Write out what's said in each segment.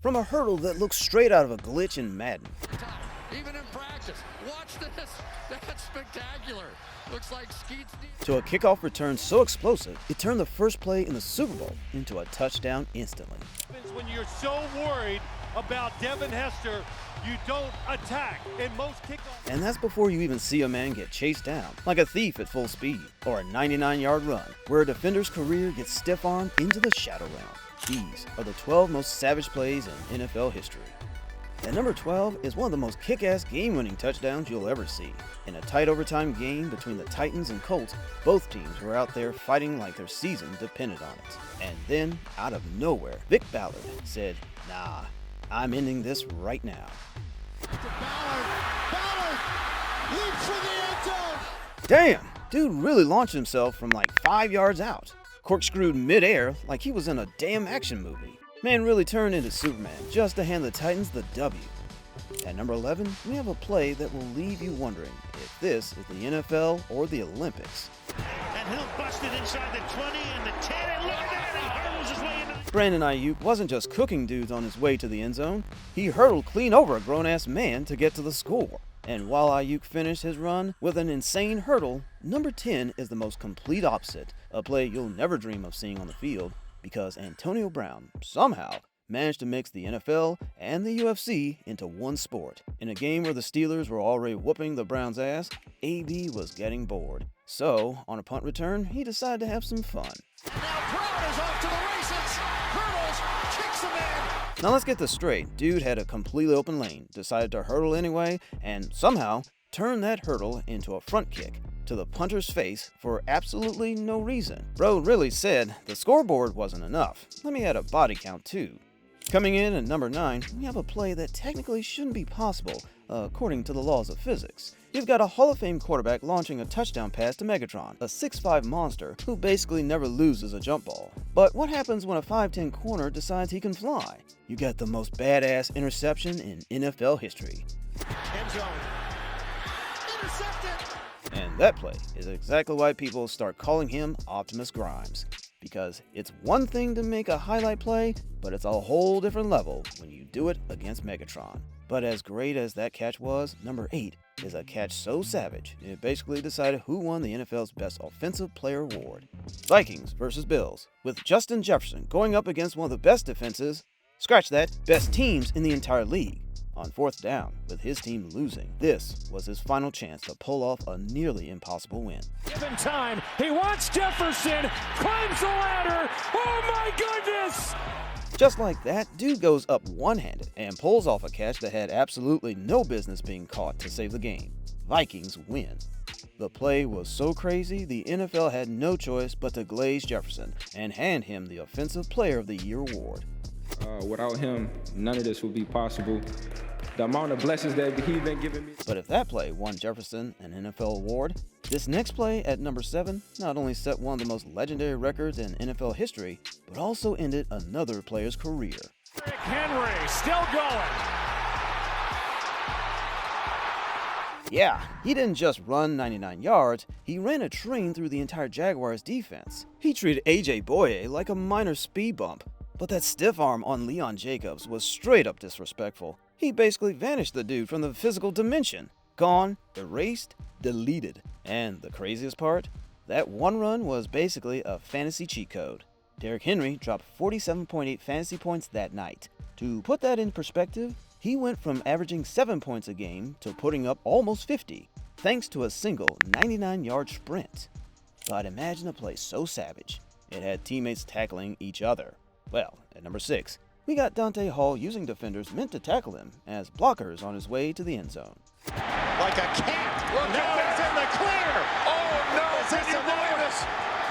From a hurdle that looks straight out of a glitch in Madden. Even in practice, watch this. That's spectacular. Looks like Skeets. To a kickoff return so explosive, it turned the first play in the Super Bowl into a touchdown instantly. When you're so worried about Devin Hester, you don't attack in most kickoffs. And that's before you even see a man get chased down, like a thief at full speed, or a 99-yard run, where a defender's career gets stiff-armed into the shadow realm. These are the 12 most savage plays in NFL history. At number 12 is one of the most kick-ass game-winning touchdowns you'll ever see. In a tight overtime game between the Titans and Colts, both teams were out there fighting like their season depended on it. And then, out of nowhere, Ballard said, "Nah, I'm ending this right now." Ballard leaps for the end zone. Damn, dude really launched himself from like 5 yards out, corkscrewed mid-air like he was in a damn action movie. Man really turned into Superman just to hand the Titans the W. At number 11, we have a play that will leave you wondering if this is the NFL or the Olympics. And Hill busted inside the 20 and the 10, and look at that, he hurdles his way into the... Brandon Ayuk wasn't just cooking dudes on his way to the end zone, he hurdled clean over a grown-ass man to get to the score. And while Ayuk finished his run with an insane hurdle, number 10 is the most complete opposite, a play you'll never dream of seeing on the field, because Antonio Brown somehow managed to mix the NFL and the UFC into one sport. In a game where the Steelers were already whooping the Browns' ass, AB was getting bored. So, on a punt return, he decided to have some fun. Now Brown is off to the races. Hurdles, kicks the man. Now let's get this straight. Dude had a completely open lane, decided to hurdle anyway, and somehow turned that hurdle into a front kick to the punter's face for absolutely no reason. Bro really said the scoreboard wasn't enough. Let me add a body count too. Coming in at number 9, we have a play that technically shouldn't be possible, according to the laws of physics. You've got a Hall of Fame quarterback launching a touchdown pass to Megatron, a 6'5" monster who basically never loses a jump ball. But what happens when a 5'10" corner decides he can fly? You got the most badass interception in NFL history. End zone. Intercepted. And that play is exactly why people start calling him Optimus Grimes. Because it's one thing to make a highlight play, but it's a whole different level when you do it against Megatron. But as great as that catch was, number 8 is a catch so savage, it basically decided who won the NFL's Best Offensive Player award. Vikings versus Bills, with Justin Jefferson going up against one of the best defenses, scratch that, best teams in the entire league. On 4th down, with his team losing, this was his final chance to pull off a nearly impossible win. Given time, he wants Jefferson, climbs the ladder, oh my goodness! Just like that, dude goes up one-handed and pulls off a catch that had absolutely no business being caught to save the game. Vikings win. The play was so crazy, the NFL had no choice but to glaze Jefferson and hand him the Offensive Player of the Year award. Without him, none of this would be possible. The amount of blessings that he's been giving me. But if that play won Jefferson an NFL award, this next play at number 7 not only set one of the most legendary records in NFL history, but also ended another player's career. Henry still going. Yeah, he didn't just run 99 yards, he ran a train through the entire Jaguars defense. He treated A.J. Boye like a minor speed bump. But that stiff arm on Leon Jacobs was straight up disrespectful. He basically vanished the dude from the physical dimension. Gone, erased, deleted. And the craziest part? That one run was basically a fantasy cheat code. Derrick Henry dropped 47.8 fantasy points that night. To put that in perspective, he went from averaging 7 points a game to putting up almost 50, thanks to a single 99-yard sprint. But imagine a play so savage, it had teammates tackling each other. Well, at number 6, we got Dante Hall using defenders meant to tackle him as blockers on his way to the end zone. Like a cat. Look, now he's in the clear. Oh, no. Is this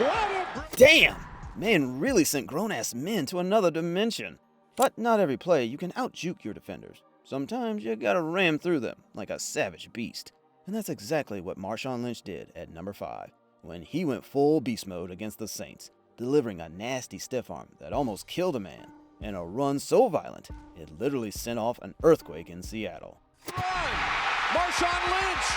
a Damn! Man really sent grown-ass men to another dimension. But not every play you can out-juke your defenders. Sometimes you gotta ram through them like a savage beast. And that's exactly what Marshawn Lynch did at number 5, when he went full beast mode against the Saints, delivering a nasty stiff arm that almost killed a man, and a run so violent, it literally sent off an earthquake in Seattle. Marshawn Lynch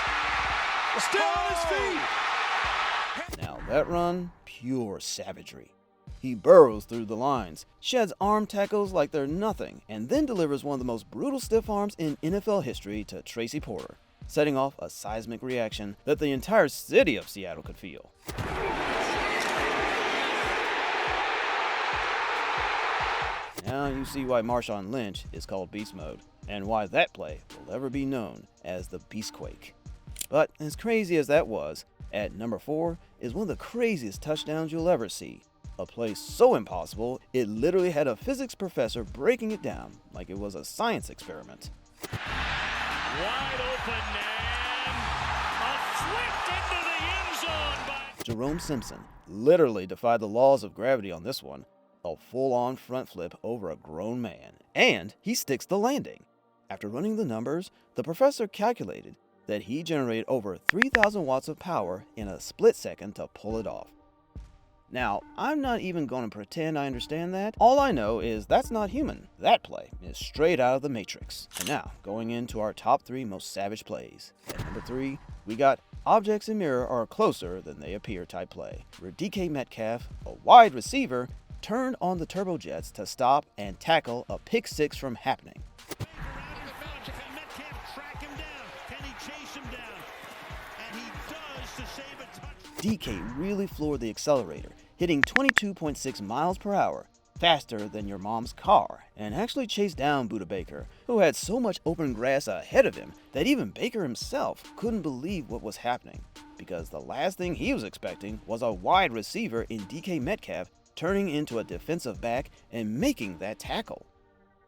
still on his feet. Now that run, pure savagery. He burrows through the lines, sheds arm tackles like they're nothing, and then delivers one of the most brutal stiff arms in NFL history to Tracy Porter, setting off a seismic reaction that the entire city of Seattle could feel. Now you see why Marshawn Lynch is called Beast Mode, and why that play will ever be known as the Beastquake. But as crazy as that was, at number 4 is one of the craziest touchdowns you'll ever see. A play so impossible, it literally had a physics professor breaking it down like it was a science experiment. Wide open and flicked into the end zone by Jerome Simpson literally defied the laws of gravity on this one. A full-on front flip over a grown man. And he sticks the landing. After running the numbers, the professor calculated that he generated over 3,000 watts of power in a split second to pull it off. Now, I'm not even going to pretend I understand that. All I know is that's not human. That play is straight out of the Matrix. And now, going into our top 3 most savage plays. At number 3, we got objects in mirror are closer than they appear type play, where DK Metcalf, a wide receiver, turned on the turbojets to stop and tackle a pick 6 from happening. DK really floored the accelerator, hitting 22.6 miles per hour, faster than your mom's car, and actually chased down Buda Baker, who had so much open grass ahead of him that even Baker himself couldn't believe what was happening, because the last thing he was expecting was a wide receiver in DK Metcalf turning into a defensive back and making that tackle.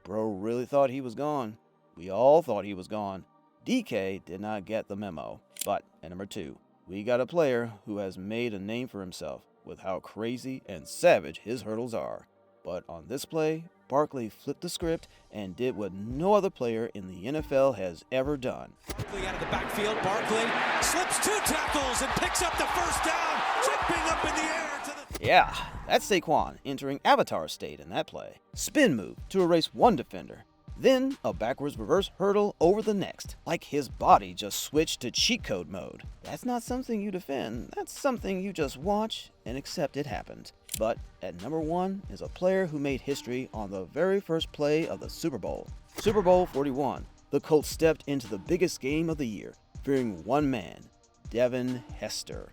Bro really thought he was gone. We all thought he was gone. DK did not get the memo. But at number 2, we got a player who has made a name for himself with how crazy and savage his hurdles are. But on this play, Barkley flipped the script and did what no other player in the NFL has ever done. Barkley out of the backfield. Barkley slips 2 tackles and picks up the first down, jumping up in the air to the... Yeah, that's Saquon entering Avatar state in that play. Spin move to erase one defender. Then a backwards reverse hurdle over the next, like his body just switched to cheat code mode. That's not something you defend, that's something you just watch and accept it happened. But at number 1 is a player who made history on the very first play of the Super Bowl. Super Bowl 41, the Colts stepped into the biggest game of the year, fearing one man, Devin Hester.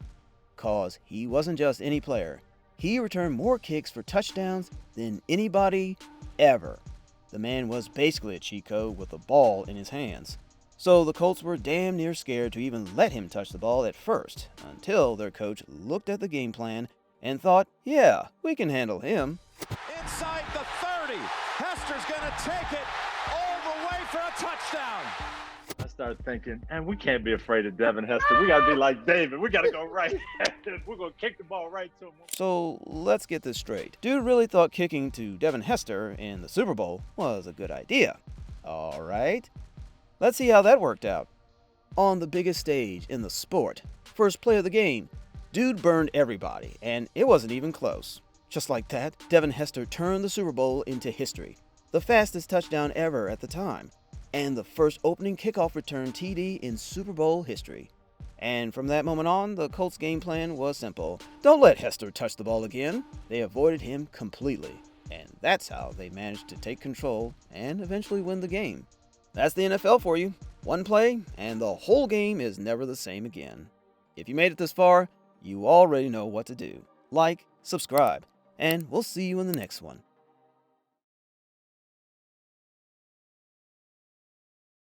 Cause he wasn't just any player, he returned more kicks for touchdowns than anybody ever. The man was basically a cheat code with a ball in his hands. So the Colts were damn near scared to even let him touch the ball at first, until their coach looked at the game plan and thought, yeah, we can handle him. Inside the 30, Hester's gonna take it all the way for a touchdown. I started thinking, and we can't be afraid of Devin Hester. We got to be like David. We got to go right at him. We're going to kick the ball right to him. So let's get this straight. Dude really thought kicking to Devin Hester in the Super Bowl was a good idea. All right, let's see how that worked out. On the biggest stage in the sport, first play of the game, dude burned everybody, and it wasn't even close. Just like that, Devin Hester turned the Super Bowl into history. The fastest touchdown ever at the time, and the first opening kickoff return TD in Super Bowl history. And from that moment on, the Colts' game plan was simple. Don't let Hester touch the ball again. They avoided him completely. And that's how they managed to take control and eventually win the game. That's the NFL for you. One play, and the whole game is never the same again. If you made it this far, you already know what to do. Like, subscribe, and we'll see you in the next one.